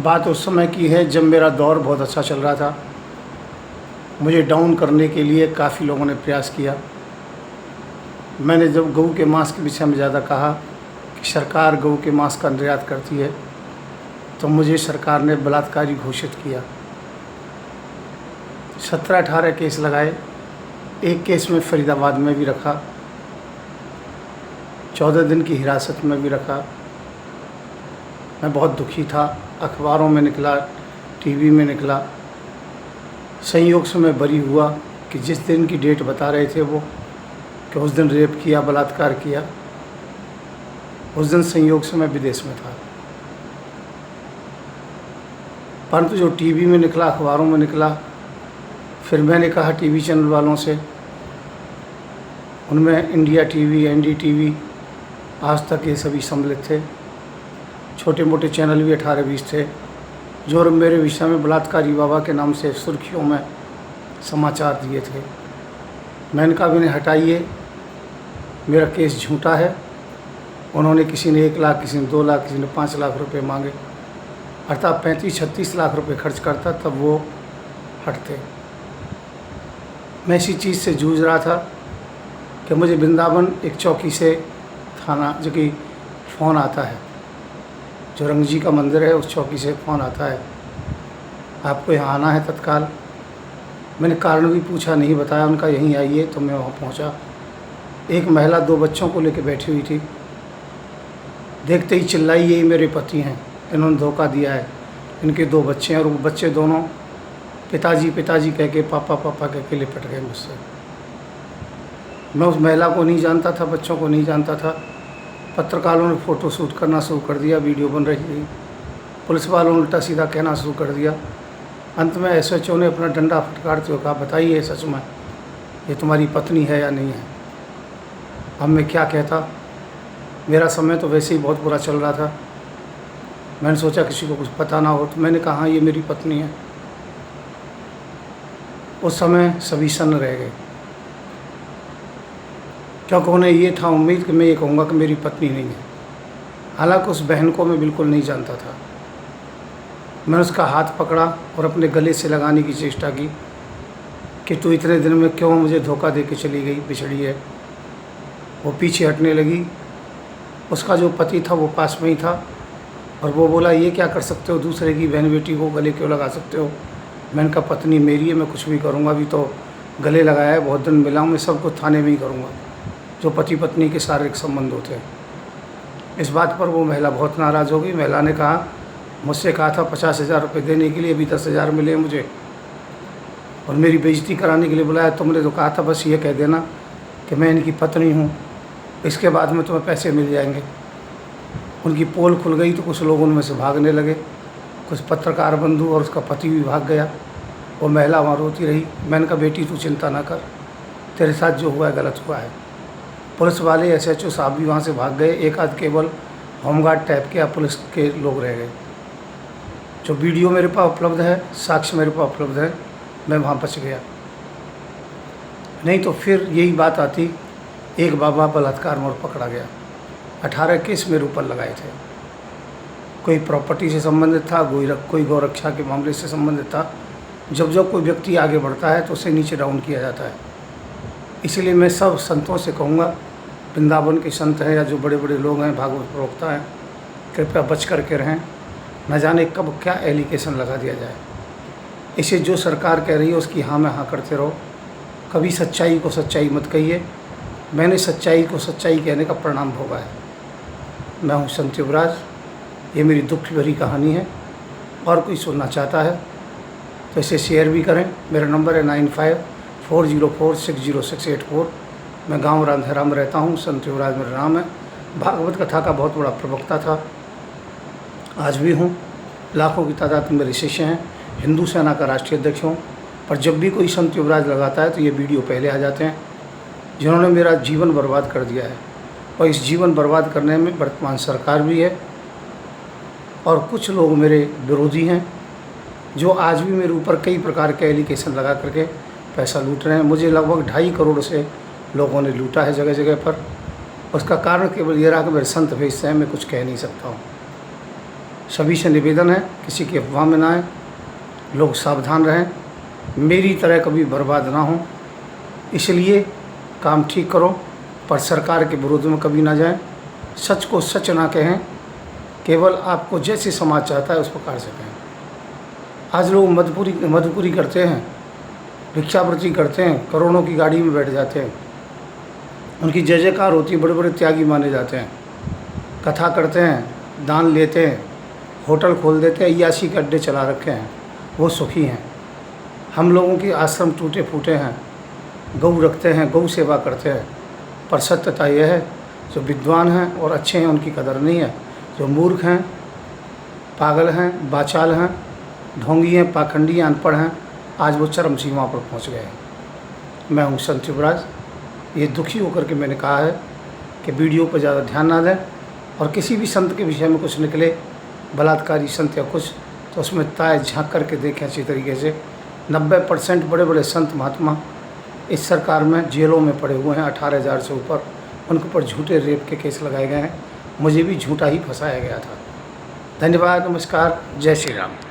बात उस समय की है जब मेरा दौर बहुत अच्छा चल रहा था। मुझे डाउन करने के लिए काफ़ी लोगों ने प्रयास किया। मैंने जब गऊ के मांस के विषय में ज़्यादा कहा कि सरकार गऊ के मांस का निर्यात करती है, तो मुझे सरकार ने बलात्कारी घोषित किया। 17-18 केस लगाए। एक केस में फरीदाबाद में भी रखा, 14 दिन की हिरासत में भी रखा। मैं बहुत दुखी था। अखबारों में निकला, टीवी में निकला। संयोग से मैं बरी हुआ कि जिस दिन की डेट बता रहे थे वो कि उस दिन रेप किया, बलात्कार किया, उस दिन संयोग से मैं विदेश में था। परंतु जो टीवी में निकला, अखबारों में निकला, फिर मैंने कहा टीवी चैनल वालों से, उनमें इंडिया टीवी, एनडीटीवी, आज तक ये सभी सम्मिलित थे। छोटे मोटे चैनल भी 18-20 थे जो मेरे विषय में बलात्कारी बाबा के नाम से सुर्खियों में समाचार दिए थे। मैंने कहा इन्हें हटाइए, मेरा केस झूठा है। उन्होंने, किसी ने 1 लाख, किसी ने 2 लाख, किसी ने 5 लाख रुपए मांगे, अर्थात 35-36 लाख रुपए खर्च करता तब वो हटते। मैं इसी चीज़ से जूझ रहा था कि मुझे वृंदावन एक चौकी से थाना, जो कि फ़ोन आता है, जो रंग जी का मंदिर है, उस चौकी से फ़ोन आता है, आपको यहाँ आना है तत्काल। मैंने कारण भी पूछा, नहीं बताया। उनका यहीं आइए, तो मैं वहाँ पहुँचा। एक महिला 2 बच्चों को लेकर बैठी हुई थी। देखते ही चिल्लाई, यही मेरे पति हैं, इन्होंने धोखा दिया है, इनके 2 बच्चे हैं। और वो बच्चे दोनों पिताजी पिताजी कह के, पापा पापा कह के लिपट गए मुझसे। मैं उस महिला को नहीं जानता था, बच्चों को नहीं जानता था। पत्रकारों ने फ़ोटो शूट करना शुरू कर दिया, वीडियो बन रही थी। पुलिस वालों ने उल्टा सीधा कहना शुरू कर दिया। अंत में एसएचओ ने अपना डंडा फटकारते हुए कहा, बताइए सच में ये तुम्हारी पत्नी है या नहीं है। अब मैं क्या कहता, मेरा समय तो वैसे ही बहुत बुरा चल रहा था। मैंने सोचा किसी को कुछ पता ना हो, तो मैंने कहा हाँ, ये मेरी पत्नी है। उस समय सभी सन्न रह गए, क्योंकि उन्हें ये था उम्मीद कि मैं ये कहूँगा कि मेरी पत्नी नहीं है। हालांकि उस बहन को मैं बिल्कुल नहीं जानता था। मैंने उसका हाथ पकड़ा और अपने गले से लगाने की चेष्टा की कि तू इतने दिन में क्यों मुझे धोखा दे के चली गई, बिछड़ी है। वो पीछे हटने लगी। उसका जो पति था वो पास में ही था, और वो बोला, ये क्या कर सकते हो, दूसरे की बहन बेटी को गले क्यों लगा सकते हो। मैंने कहा पत्नी मेरी है, मैं कुछ भी करूँगा। अभी तो गले लगाया है, बहुत दिन मिला हूँ, मैं सब कुछ थाने में ही करूँगा, जो पति पत्नी के शारीरिक संबंध होते हैं। इस बात पर वो महिला बहुत नाराज़ हो गई। महिला ने कहा, मुझसे कहा था 50,000 रुपये देने के लिए, अभी 10,000 मिले मुझे, और मेरी बेइज्जती कराने के लिए बुलाया। तुमने तो कहा था बस ये कह देना कि मैं इनकी पत्नी हूँ, इसके बाद में तुम्हें पैसे मिल जाएंगे। उनकी पोल खुल गई तो कुछ लोग उनमें से भागने लगे। कुछ पत्रकार बंधु और उसका पति भी भाग गया। वो महिला वहाँ रोती रही। मैंने कहा बेटी तू चिंता ना कर, तेरे साथ जो हुआ है गलत हुआ है। पुलिस वाले, एसएचओ साहब भी वहाँ से भाग गए। एक आध केवल होमगार्ड टाइप के या पुलिस के लोग रह गए। जो वीडियो मेरे पास उपलब्ध है, साक्ष्य मेरे पास उपलब्ध है, मैं वहाँ बच गया। नहीं तो फिर यही बात आती, एक बाबा बलात्कार में पकड़ा गया। 18 केस मेरे ऊपर लगाए थे। कोई प्रॉपर्टी से संबंधित था, कोई गौरक्षा के मामले से संबंधित था। जब जब कोई व्यक्ति आगे बढ़ता है तो उसे नीचे डाउन किया जाता है। इसलिए मैं सब संतों से कहूँगा, वृंदावन के संत हैं या जो बड़े बड़े लोग हैं, भागवत प्रवक्ता हैं, कृपया बच करके रहें। न जाने कब क्या एलिगेशन लगा दिया जाए। इसे जो सरकार कह रही है उसकी हाँ में हाँ करते रहो। कभी सच्चाई को सच्चाई मत कहिए। मैंने सच्चाई को सच्चाई कहने का परिणाम भोगा है। मैं हूँ संत युवराज। ये मेरी दुख भरी कहानी है। और कोई सुनना चाहता है तो इसे शेयर भी करें। मेरा नंबर है 9540460684। मैं गांव रांधेरा में रहता हूं। संत युवराज मेरा नाम है। भागवत कथा का बहुत बड़ा प्रवक्ता था, आज भी हूं। लाखों की तादाद में मेरे शिष्य हैं। हिंदू सेना का राष्ट्रीय अध्यक्ष हूँ। पर जब भी कोई संत युवराज लगाता है तो ये वीडियो पहले आ जाते हैं। जिन्होंने मेरा जीवन बर्बाद कर दिया है, और इस जीवन बर्बाद करने में वर्तमान सरकार भी है, और कुछ लोग मेरे विरोधी हैं जो आज भी मेरे ऊपर कई प्रकार के एलिगेशन लगा करके पैसा लूट रहे हैं। मुझे लगभग 2.5 करोड़ से लोगों ने लूटा है जगह जगह पर। उसका कारण केवल ये रहा कि मेरे संत भेजते हैं, मैं कुछ कह नहीं सकता हूँ। सभी से निवेदन है, किसी की अफवाह में ना आए, लोग सावधान रहें, मेरी तरह कभी बर्बाद ना हो, इसलिए काम ठीक करो, पर सरकार के विरोध में कभी ना जाएं, सच को सच ना कहें, केवल आपको जैसे समाज चाहता है उस प्रकार से कहें। आज लोग मदपुरी करते हैं, भिक्षावृत्ति करते हैं, करोड़ों की गाड़ी में बैठ जाते हैं, उनकी जय जयकार होती है, बड़े बड़े त्यागी माने जाते हैं, कथा करते हैं, दान लेते हैं, होटल खोल देते हैं, अय्याशी के अड्डे चला रखे हैं, वो सुखी हैं। हम लोगों के आश्रम टूटे फूटे हैं, गऊ रखते हैं, गऊ सेवा करते हैं, पर सत्यता यह है जो विद्वान हैं और अच्छे हैं उनकी कदर नहीं है, जो मूर्ख हैं, पागल हैं, बाचाल हैं, ढोंगी हैं, पाखंडी हैं, अनपढ़ हैं, आज वो चरम सीमा पर पहुंच गए हैं। मैं हूँ संत युवराज। ये दुखी होकर के मैंने कहा है कि वीडियो पर ज़्यादा ध्यान ना दें, और किसी भी संत के विषय में कुछ निकले बलात्कारी संत या कुछ, तो उसमें ताय झांक करके देखें अच्छी तरीके से। 90% बड़े बड़े संत महात्मा इस सरकार में जेलों में पड़े हुए हैं, 18,000 से ऊपर उनके ऊपर झूठे रेप के केस लगाए गए हैं। मुझे भी झूठा ही फंसाया गया था। धन्यवाद, नमस्कार, जय श्री राम।